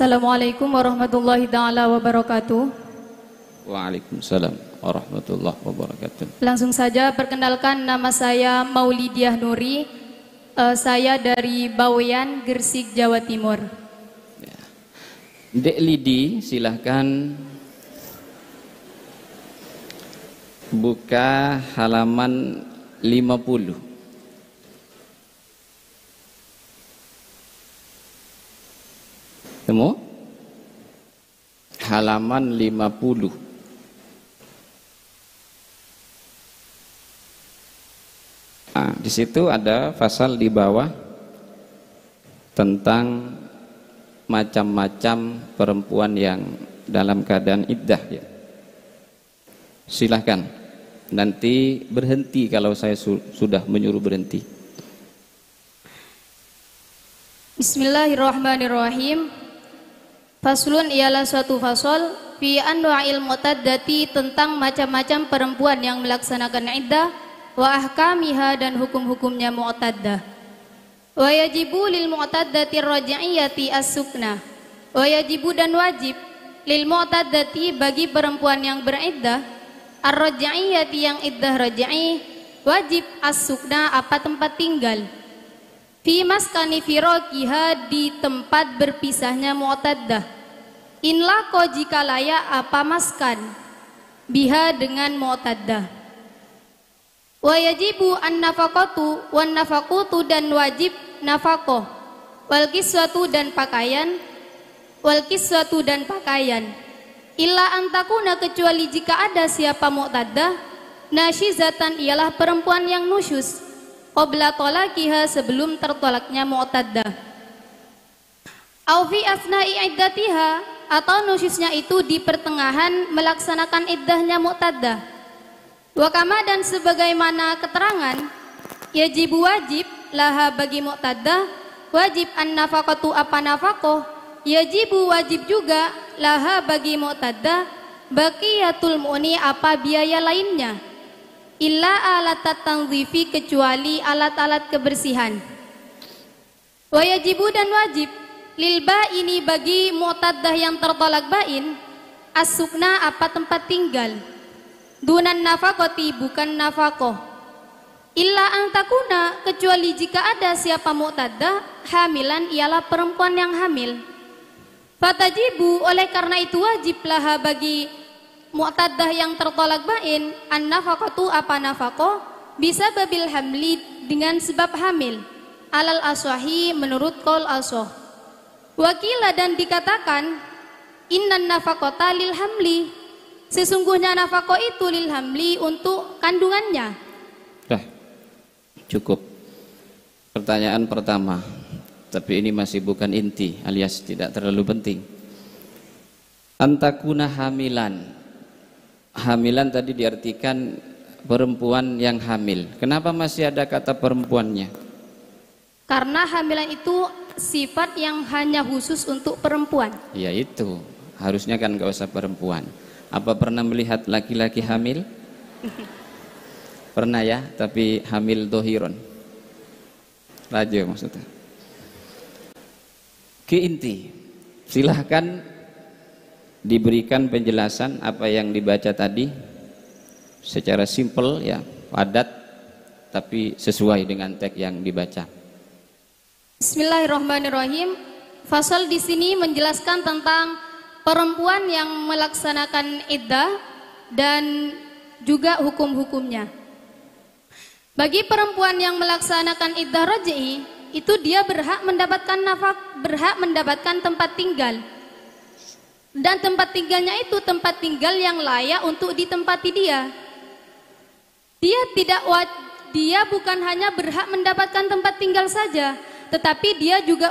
Assalamualaikum warahmatullahi taala wabarakatuh. Waalaikumsalam warahmatullahi wabarakatuh. Langsung saja perkenalkan, nama saya Maulidiah Nuri. Saya dari Bawean, Gresik, Jawa Timur. Ya. Dek Lidi, silahkan buka halaman 50. Temu? Halaman 50. Nah, di situ ada pasal di bawah tentang macam-macam perempuan yang dalam keadaan iddah ya. Silahkan, nanti berhenti kalau saya sudah menyuruh berhenti. Bismillahirrahmanirrahim. Faslun ialah suatu fasal fi anwa'il mu'taddati, tentang macam-macam perempuan yang melaksanakan iddah, wa ahkamiha, dan hukum-hukumnya mu'taddah. Wa yajibu lil mu'taddati raj'iyati as-sukna. Wa yajibu, dan wajib, lil mu'taddati, bagi perempuan yang beriddah, ar-raj'iyati, yang iddah raj'i, wajib as-sukna, apa tempat tinggal, fi maskani firaqiha, di tempat berpisahnya mu'taddah, in laqo, jika layak apa maskan, biha, dengan mu'taddah. Wa yajibu an-nafaqatu wan nafaqutu, dan wajib nafaqah, wal kiswatu, dan pakaian, illa antakuna, kecuali jika ada siapa mu'taddah, nasyizatan, ialah perempuan yang nusyus, qabla talaqiha, sebelum tertolaknya mu'taddah, au fi asna'i iddatiha, atau nusyusnya itu di pertengahan melaksanakan iddahnya mu'taddah. Wa kama, dan sebagaimana keterangan, yajibu, wajib, laha, bagi mu'taddah, wajib an-nafaqatu, apa nafaqah, yajibu, wajib juga, laha, bagi mu'taddah, baqiyatul mu'ni, apa biaya lainnya, illa alatat tanzifi, kecuali alat-alat kebersihan. Wa yajibu, dan wajib, lil ba'ini, bagi mu'taddah yang tertolak ba'in, as-sukna, apa tempat tinggal, dunan nafaqati, bukan nafaqah, illa antakuna, kecuali jika ada siapa mu'taddah hamilan, ialah perempuan yang hamil. Fatajibu, oleh karena itu wajib, laha, bagi mu'taddah yang tertolak ba'in, an-nafaqatu, apa nafaqah, bisa babil hamli, dengan sebab hamil, alal aswahi, menurut qaul aswah. Wakila, dan dikatakan, innan nafaqata lil hamli, sesungguhnya nafaqah itu lil hamli, untuk kandungannya. Dah, cukup. Pertanyaan pertama, tapi ini masih bukan inti, alias tidak terlalu penting. Antakuna hamilan. Hamilan tadi diartikan perempuan yang hamil. Kenapa masih ada kata perempuannya? Karena hamilan itu sifat yang hanya khusus untuk perempuan. Ya itu, harusnya kan gak usah perempuan. Apa pernah melihat laki-laki hamil? Pernah ya, tapi hamil dohiron. Raja maksudnya. Ke inti, silahkan diberikan penjelasan apa yang dibaca tadi secara simpel ya, padat, tapi sesuai dengan teks yang dibaca. Bismillahirrahmanirrahim. Fasal di sini menjelaskan tentang perempuan yang melaksanakan iddah dan juga hukum-hukumnya. Bagi perempuan yang melaksanakan iddah raj'i, itu dia berhak mendapatkan tempat tinggal. Dan tempat tinggalnya itu tempat tinggal yang layak untuk ditempati dia. Dia bukan hanya berhak mendapatkan tempat tinggal saja, tetapi dia juga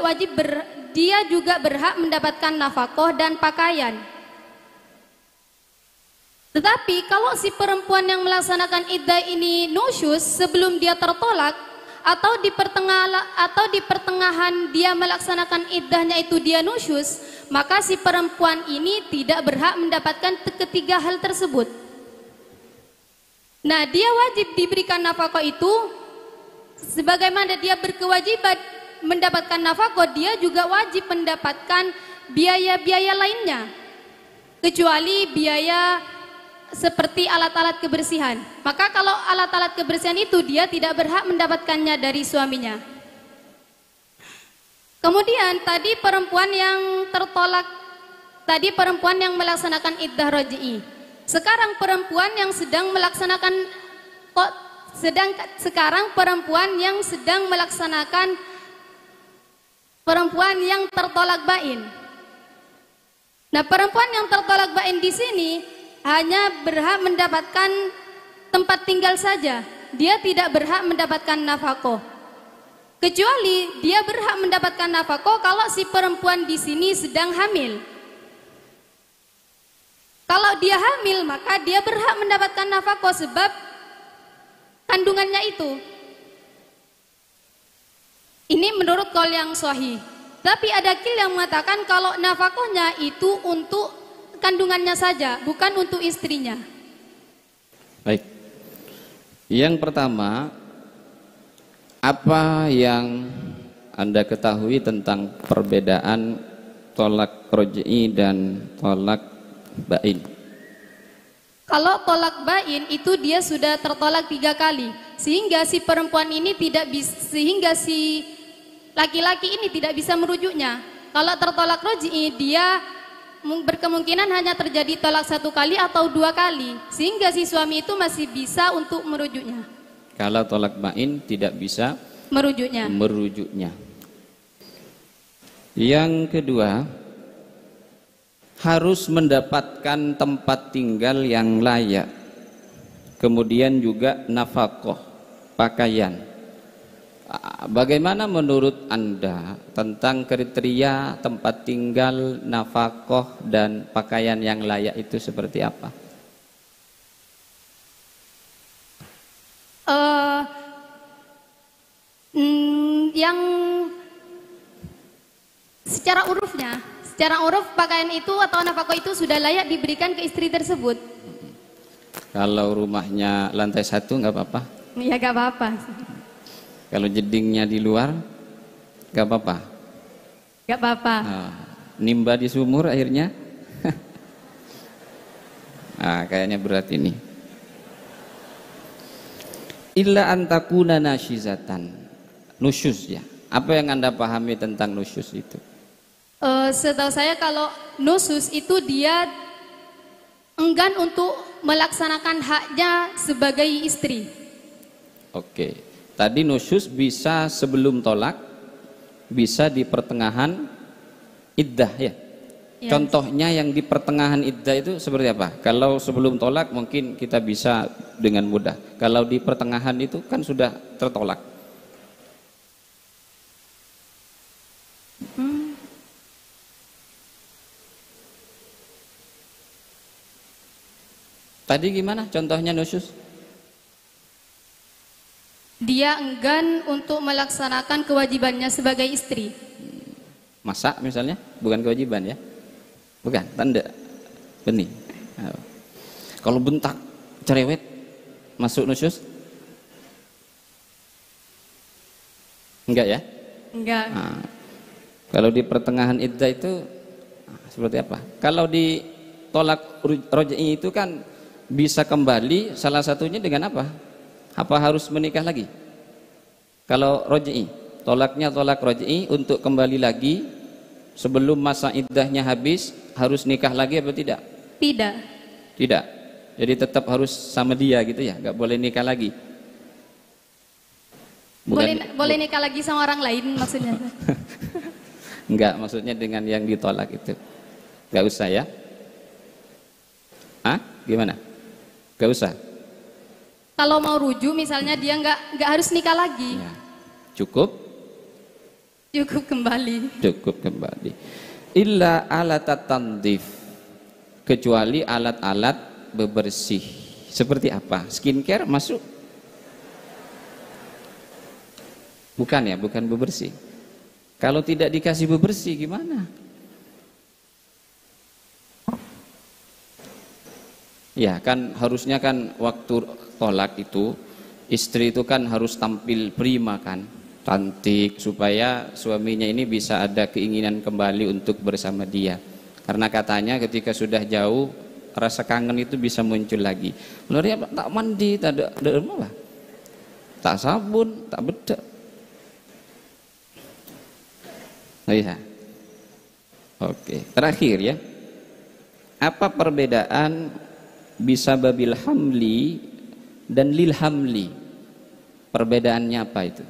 berhak mendapatkan nafkah dan pakaian. Tetapi kalau si perempuan yang melaksanakan iddah ini nusyus sebelum dia tertolak, atau di pertengahan dia melaksanakan iddahnya itu dia nusyus, maka si perempuan ini tidak berhak mendapatkan ketiga hal tersebut. Nah, dia wajib diberikan nafkah itu, sebagaimana dia berkewajiban mendapatkan nafkah, dia juga wajib mendapatkan biaya-biaya lainnya, kecuali biaya seperti alat-alat kebersihan. Maka kalau alat-alat kebersihan itu dia tidak berhak mendapatkannya dari suaminya. Kemudian tadi perempuan yang tertolak, tadi perempuan yang melaksanakan iddah raj'i. Sekarang perempuan yang sedang melaksanakan perempuan yang sedang melaksanakan perempuan yang tertolak bain. Nah, perempuan yang tertolak bain di sini hanya berhak mendapatkan tempat tinggal saja. Dia tidak berhak mendapatkan nafkah. Kecuali dia berhak mendapatkan nafkah kalau si perempuan di sini sedang hamil. Kalau dia hamil, maka dia berhak mendapatkan nafkah sebab kandungannya itu. Ini menurut qaul yang sahih. Tapi ada qil yang mengatakan kalau nafkahnya itu untuk kandungannya saja, bukan untuk istrinya. Baik. Yang pertama, apa yang Anda ketahui tentang perbedaan tolak raj'i dan tolak bain? Kalau tolak bain itu dia sudah tertolak 3 kali, sehingga si perempuan ini tidak bisa, sehingga si laki-laki ini tidak bisa merujuknya. Kalau tertolak raj'i, dia berkemungkinan hanya terjadi tolak 1 kali atau 2 kali, sehingga si suami itu masih bisa untuk merujuknya. Kalau tolak bain tidak bisa merujuknya. Yang kedua, harus mendapatkan tempat tinggal yang layak, kemudian juga nafkah, pakaian. Bagaimana menurut Anda tentang kriteria tempat tinggal, nafkah, dan pakaian yang layak itu seperti apa? Yang secara uruf pakaian itu atau nafkah itu sudah layak diberikan ke istri tersebut. Kalau rumahnya lantai 1 nggak apa-apa? Ya nggak apa-apa. Kalau jedingnya di luar, gak apa-apa. Gak apa-apa. Nimba di sumur akhirnya. Kayaknya berat ini. Illa antakuna nasyizatan. Nusyuz ya. Apa yang Anda pahami tentang nusyuz itu? Setahu saya kalau nusyuz itu dia enggan untuk melaksanakan haknya sebagai istri. Oke. Tadi nusyuz bisa sebelum tolak, bisa di pertengahan iddah ya. Yes. Contohnya yang di pertengahan iddah itu seperti apa? Kalau sebelum tolak mungkin kita bisa dengan mudah. Kalau di pertengahan itu kan sudah tertolak. Tadi gimana contohnya nusyuz? Dia enggan untuk melaksanakan kewajibannya sebagai istri. Masak misalnya, bukan kewajiban ya? Bukan, tanda benih. Kalau bentak, cerewet, masuk nusyuz? Enggak ya? Enggak. Kalau di pertengahan iddah itu seperti apa? Kalau di tolak raj'i itu kan bisa kembali, salah satunya dengan apa? Apa harus menikah lagi? Kalau raj'i, tolaknya tolak raj'i, untuk kembali lagi sebelum masa iddahnya habis harus nikah lagi apa tidak? Tidak. Tidak. Jadi tetap harus sama dia gitu ya, nggak boleh nikah lagi. Boleh nikah lagi sama orang lain maksudnya? Enggak, maksudnya dengan yang ditolak itu. Nggak usah ya? Gimana? Nggak usah. Kalau mau rujuk misalnya dia nggak harus nikah lagi. Ya. Cukup kembali. Illa alat tandif, kecuali alat-alat bebersih. Seperti apa? Skincare masuk? Bukan ya, bukan bebersih. Kalau tidak dikasih bebersih gimana? Ya kan harusnya kan waktu tolak itu istri itu kan harus tampil prima kan, cantik, supaya suaminya ini bisa ada keinginan kembali untuk bersama dia. Karena katanya ketika sudah jauh rasa kangen itu bisa muncul lagi. Menurutnya tak mandi, tak ada apa, tak sabun, tak bedak. Oh iya. Oke, terakhir ya. Apa perbedaan bisa babil hamli dan lil hamli? Perbedaannya apa itu?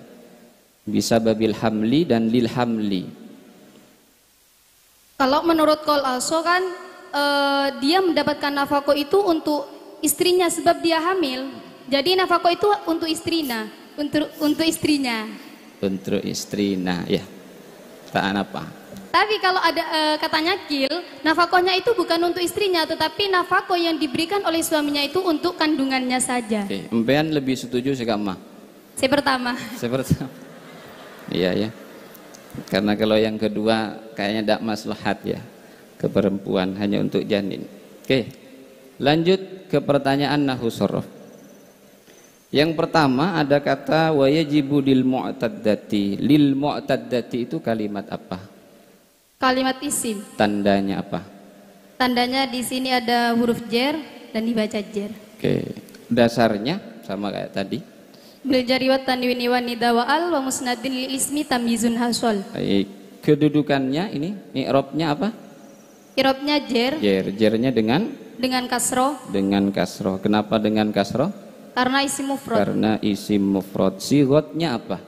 Bisa babil hamli dan lil hamli. Kalau menurut Qaul Aso kan dia mendapatkan nafkah itu untuk istrinya sebab dia hamil. Jadi nafkah itu untuk istrinya, untuk istrinya. Untuk istrinya, ya. Tak apa. Tapi kalau ada katanya Kil, nafkahnya itu bukan untuk istrinya, tetapi nafkah yang diberikan oleh suaminya itu untuk kandungannya saja. Oke, empean lebih setuju sih Kak Ma? Saya pertama. Iya ya. Karena kalau yang kedua kayaknya tidak maslahat ya ke perempuan, hanya untuk janin. Oke, lanjut ke pertanyaan nahwu shorof. Yang pertama ada kata wa yajibu lil mu'taddati. Lil mu'taddati itu kalimat apa? Kalimat isim. Tandanya apa? Tandanya di sini ada huruf jer dan dibaca jer. Oke, dasarnya sama kayak tadi. Bil jari wa tanwini wa nida wa al wa musnadin lil ismi tamyizun hasol. Baik, kedudukannya ini i'rabnya apa? I'rabnya jer. Jernya dengan kasroh. Dengan kasroh. Kenapa dengan kasroh? Karena isim mufrad. Karena isim mufrad. Sighotnya apa?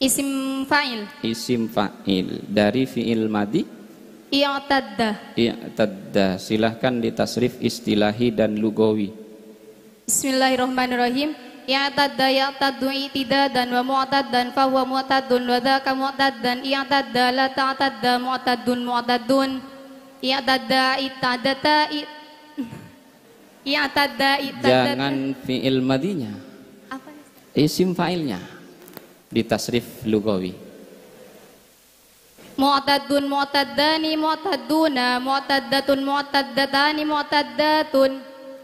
Isim fa'il. Isim fa'il dari fi'il madi. I'tadda. I'tadda. Silahkan ditasrif istilahi dan lugawi. Bismillahirrahmanirrahim. I'tadda ya'taddu i'tidadan wa mu'taddan fa huwa mu'taddun wa dzaka mu'taddan. I'tadda la ta'tadda mu'taddun mu'taddun. I'tadda i'tadata i'tadda i'tadata. Jangan fi'il madinya. Apa? Isim fa'ilnya ditasrif lugawi. Mu'taddun mu'taddani mu'tadduna mu'taddatun mu'taddatani mu'taddatun.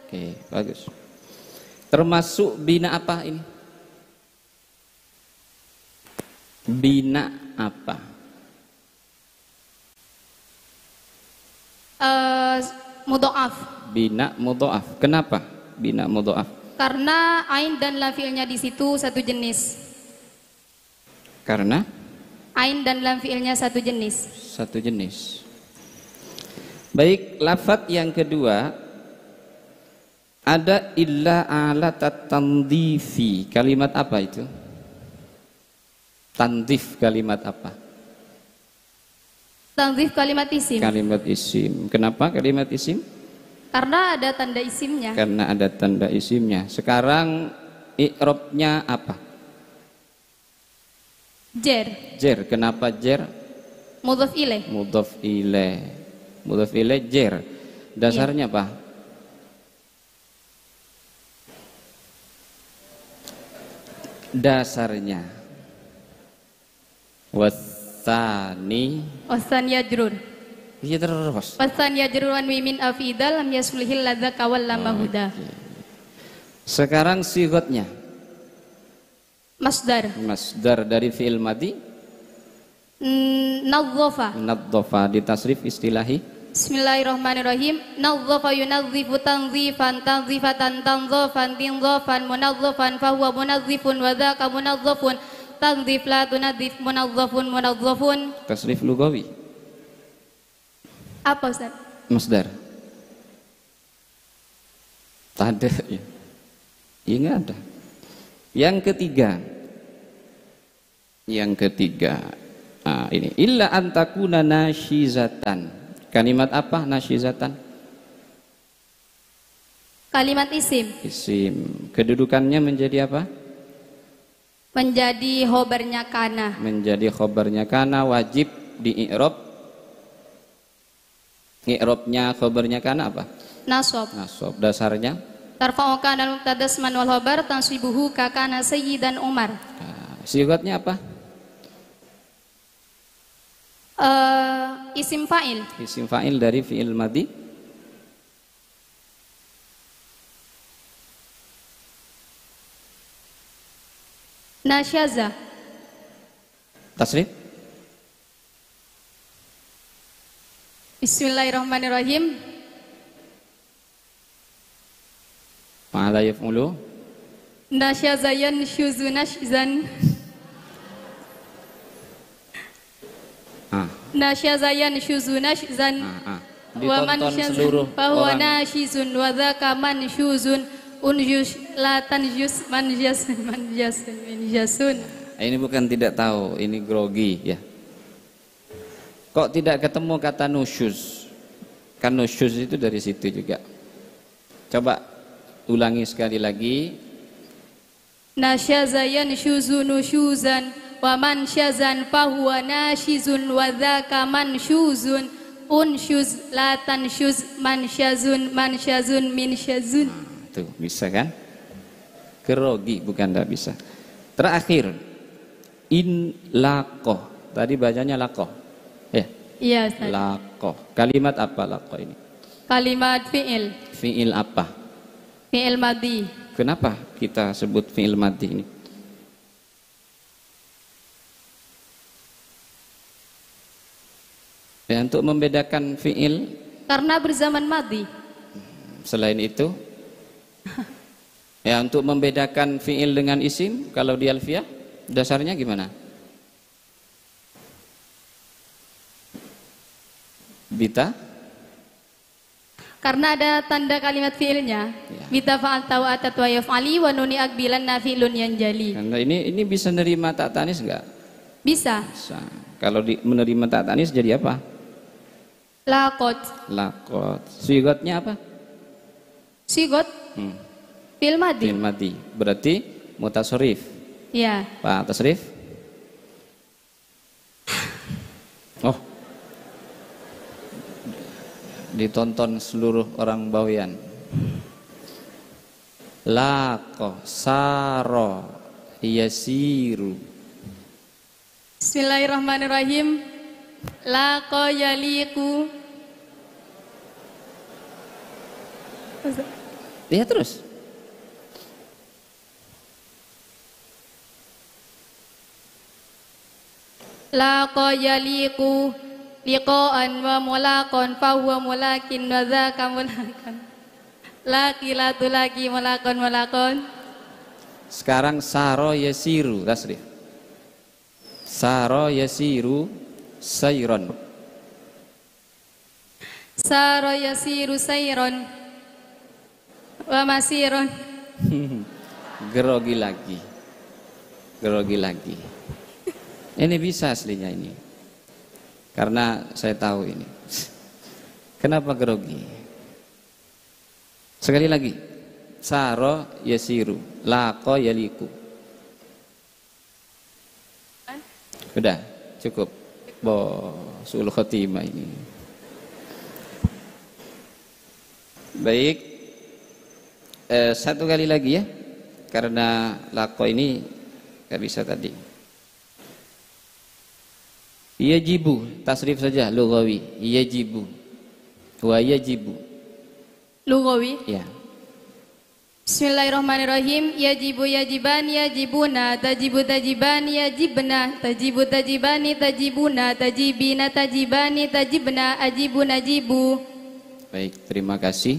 Oke, bagus. Termasuk bina apa ini? Bina apa? Mudha'af. Bina mudha'af. Kenapa bina mudha'af? Karena ain dan lam fi'ilnya di situ satu jenis. Karena ain dan lam fi'ilnya satu jenis. Satu jenis. Baik, lafadz yang kedua ada illa alat tandifi. Kalimat apa itu? Tandif kalimat apa? Tandif kalimat isim. Kalimat isim. Kenapa kalimat isim? Karena ada tanda isimnya. Karena ada tanda isimnya. Sekarang i'rabnya apa? Jer. Jer. Kenapa jer? Mudhaf ilaih. Mudhaf ilaih. Mudhaf ilaih jer. Dasarnya apa? Dasarnya wasani yajrun. Iya terus. Wasan yajrun mimin afidal lam yasulihil ladza kawal lama huda. Sekarang sighotnya Masdar. Masdar dari fi'il madi. Nadzafa. Nadzafa ditasrif istilahi. Bismillahirrahmanirrahim. Nadzafa yunazzifu tanzifan tanzifatan tanzafan tinzafan munadzafan fa huwa munadzifun wa dzaka munadzafun tanzif la tunadzif munadzafun munadzafun. Tasrif lugawi. Apa Ustaz? Masdar. Tak ada ya. Iya enggak ada. Yang ketiga, nah, ini illa antakuna nasyizatan. Kalimat apa nasyizatan? Kalimat isim. Isim. Kedudukannya menjadi apa? Menjadi khobarnya kana. Menjadi khobarnya kana, wajib di i'rab. I'rabnya khobarnya kana apa? Nasab. Nasab. Dasarnya Tarfa'u kana mubtada isman wal khabar tansibuhu ka kana sayyidan Umar. Sighotnya apa? Isim fa'il. Isim fa'il dari fi'il madi. Nasyaza. Tasrif. Bismillahirrahmanirrahim. Ma'ala yaf'ulu. Nasyaza yanshuzu nashzan. Nasyaza yanshuzu nashzan. Wa man seluruh bahwa orang. nashizun wa dzaka mansyuzun unjus la tanjus manjasun. Ini bukan tidak tahu, ini grogi ya. Kok tidak ketemu kata nusyuz? Kan nusyuz itu dari situ juga. Coba ulangi sekali lagi. Nasyaza yanshuzu nusyuzan wa man syazan fahuwa nashizun wa dzaka mansyuzun unsyuz la tansyuz mansyazun minsyazun. Tuh, bisa kan? Grogi bukan tidak bisa. Terakhir in laqoh. Tadi bacanya laqoh. Ya. Iya, Ustaz. Laqoh. Kalimat apa laqoh ini? Kalimat fi'il. Fi'il apa? Fi'il madhi. Kenapa kita sebut fi'il madhi ini? Ya, untuk membedakan fi'il. Karena berzaman madhi. Selain itu, ya untuk membedakan fi'il dengan isim, kalau di alfiyah dasarnya gimana? Bita? Karena ada tanda kalimat fi'ilnya. Ya. Bita fa'al tawa atat wa yaf'ali wa nuni akbilan nafi'lun yanjali. Karena ini bisa nerima tak tanis enggak? Bisa. Bisa. Kalau menerima tak tanis jadi apa? Laqot. Lakot. Sigotnya apa? Sigot. Fi'il madhi. Fi'il madhi. Berarti mutasarrif. Ya. Pak tasrif? Oh. Ditonton seluruh orang Bawean. Laqo saro yasiru. Bismillahirrahmanirrahim. Laqa yaliku. Lihat terus. Laqa yaliku liqa'an wa mulaqan fa huwa mulakin wa dzaka mulakan. Laki latu laki mulakon. Sekarang saro yasiru tasrif. Saro yasiru sayron. Saro yasiru sayron wa masiron. Grogi lagi. Grogi lagi. Ini bisa aslinya ini. Karena saya tahu ini. Kenapa grogi? Sekali lagi. Saro yasiru, laqo yaliku. Udah, cukup. Sul khotimah ini. Baik. Satu kali lagi ya. Karena laqo ini gak bisa tadi. Yajibu, tasrif saja lughawi. Yajibu. Wa yajibu. Lughawi. Ya. Bismillahirrahmanirrahim. Yajibu yajiban yajibuna tajibu tajiban yajibna tajibu tajibani tajibuna tajibina tajibani tajibna ajibu najibu. Baik, terima kasih.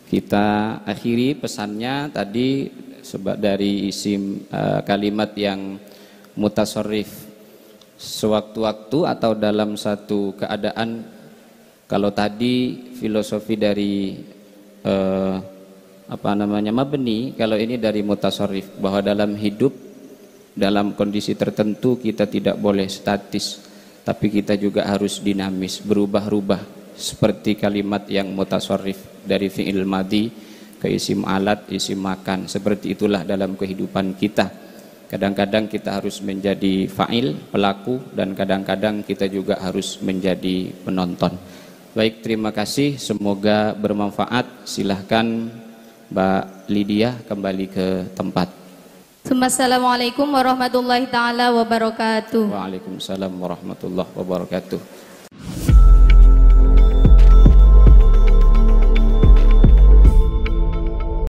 Kita akhiri pesannya tadi dari isim kalimat yang mutasarrif sewaktu-waktu atau dalam satu keadaan. Kalau tadi filosofi dari mabni, kalau ini dari mutasarrif, bahwa dalam hidup dalam kondisi tertentu kita tidak boleh statis, tapi kita juga harus dinamis, berubah-ubah, seperti kalimat yang mutasarrif dari fi'il madhi ke isim alat, isim makan. Seperti itulah dalam kehidupan kita. Kadang-kadang kita harus menjadi fa'il, pelaku, dan kadang-kadang kita juga harus menjadi penonton. Baik, terima kasih, semoga bermanfaat. Silahkan Mbak Lydia kembali ke tempat. Assalamualaikum warahmatullahi taala wabarakatuh. Waalaikumsalam warahmatullahi wabarakatuh.